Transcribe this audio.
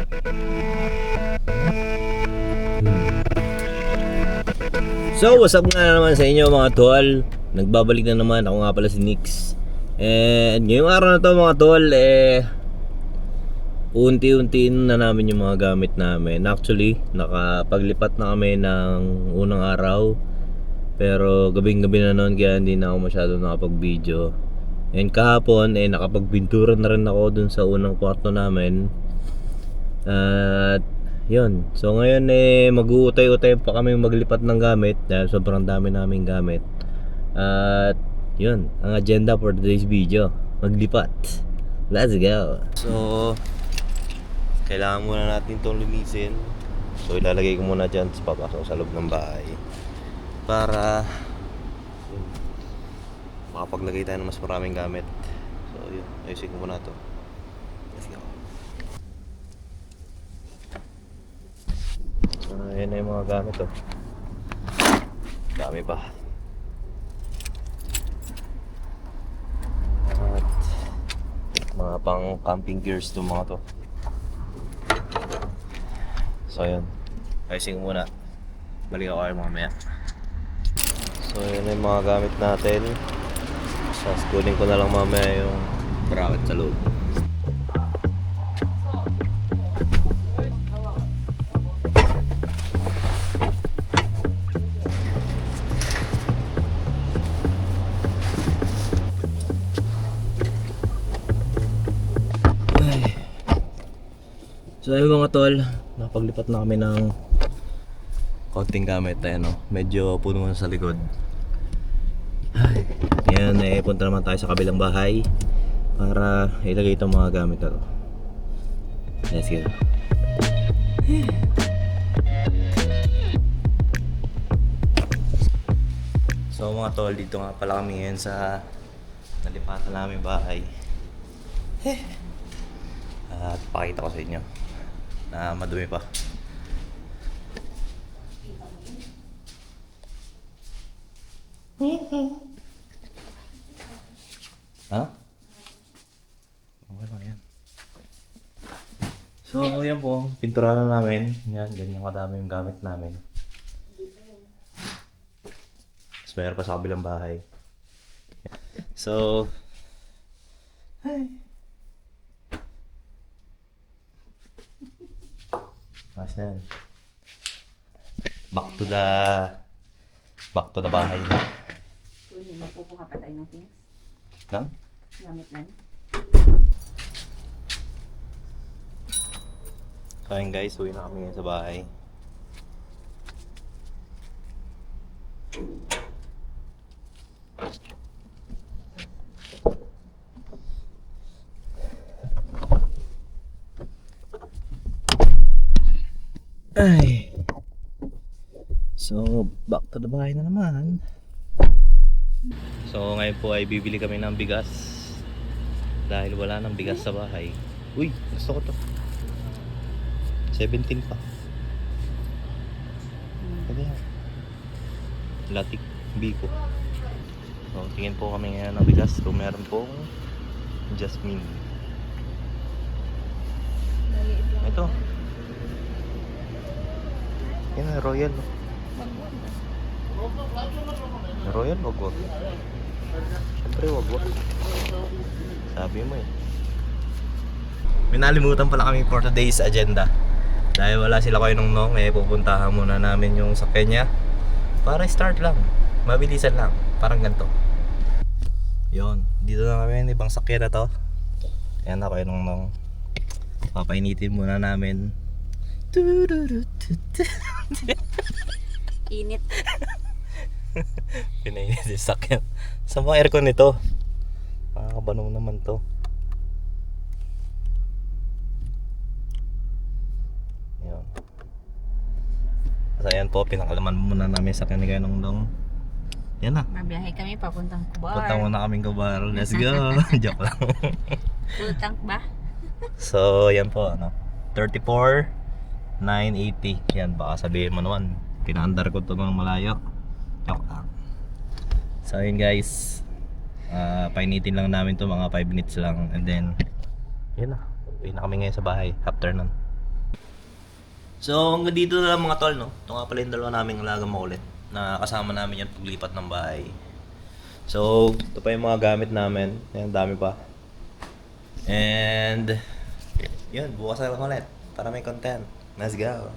So, what's up nga naman sa inyo mga tol? Nagbabalik na naman, ako nga pala si Nix. And ngayong araw na to mga tol, unti-unti na namin yung mga gamit namin. Actually, nakapaglipat na kami ng unang araw. Pero gabing-gabi na noon kaya hindi na ako masyado nakapag-video. And kahapon, nakapagpintura na rin ako dun sa unang kwarto namin. At yun, so ngayon mag-uutay-utay pa kami maglipat ng gamit dahil sobrang dami naming gamit. At yun, ang agenda for today's video, maglipat. Let's go. So kailangan muna natin itong lumisin. So ilalagay ko muna dyan papasok sa loob ng bahay para yun, makapaglagay tayo ng mas maraming gamit. So yun, ayusin ko muna to. Let's go. Ayan na yung mga gamit oh. Dami pa. At mga pang camping gears to mga to. So ayan, ayusin ko muna. Balik ako kayo mamaya. So ayan na yung mga gamit natin. So kunin ko na lang mamaya yung bracket sa loob. So ayun mga tol, napaglipat na kami ng konting gamit. Ayan o, medyo puno na sa likod. Ay, yan, punta naman tayo sa kabilang bahay para ilagay itong mga gamit na to. Let's go. So mga tol, dito nga pala kami ngayon sa nalipatan namin bahay. At pakita ko sa inyo na madumi pa. Ha? Okay lang yan. So yan po, pintura na namin. Yan, ganyan kadami yung gamit namin. Mas mayroon pa sa kabilang bahay. So mas yan. Back to the bahay na. So, hindi magpupuha pa tayo ng things? Lang? Gamit lang? So ayun guys, uwi na kami ngayon sa bahay. Ay. So, back to the bahay na naman. So, ngayon po ay bibili kami ng bigas dahil wala nang bigas sa bahay. Uy, gusto ko to. 17 pa. Pwede yan. Latik, biko. So, tingin po kami ngayon ng bigas kung meron pong jasmine. Ito. Yan na, royal. Royal, wag. Siyempre, wag. Sabi mo eh. May nalimutan pala kami for today's agenda. Dahil wala sila kayo nung pupuntahan muna namin yung sakyan niya. Para start lang. Mabilisan lang. Parang ganito. Yun. Dito na kami, ibang sakyan na to. Ayan ako yung nung papainitin muna namin. Init. Pinainit yung sakyan. Sa mga aircon nito. Makakabanong naman to. Yun. So ayan po, pinakalaman muna namin sa sakyan ni Kanong. Yan na. Mabiyahe kami papuntang Kubar. Punta muna kaming Kubar. Let's go. Joke lang. Full tank ba? So yan po, 34,980. Yan, baka sabihin mo naman pinaandar ko to ng malayo. Joke lang. So yun guys, painitin lang namin to mga 5 minutes lang. And then yun na, uwi na kami ngayon sa bahay after nun. So, hanggang dito na lang mga tol, no? Ito nga pala yung dalawa naming alagang makulit na kasama namin yan paglipat ng bahay. So, ito pa yung mga gamit namin. Ayan, dami pa. And, yun, bukas na lang ulit para may content. Let's go!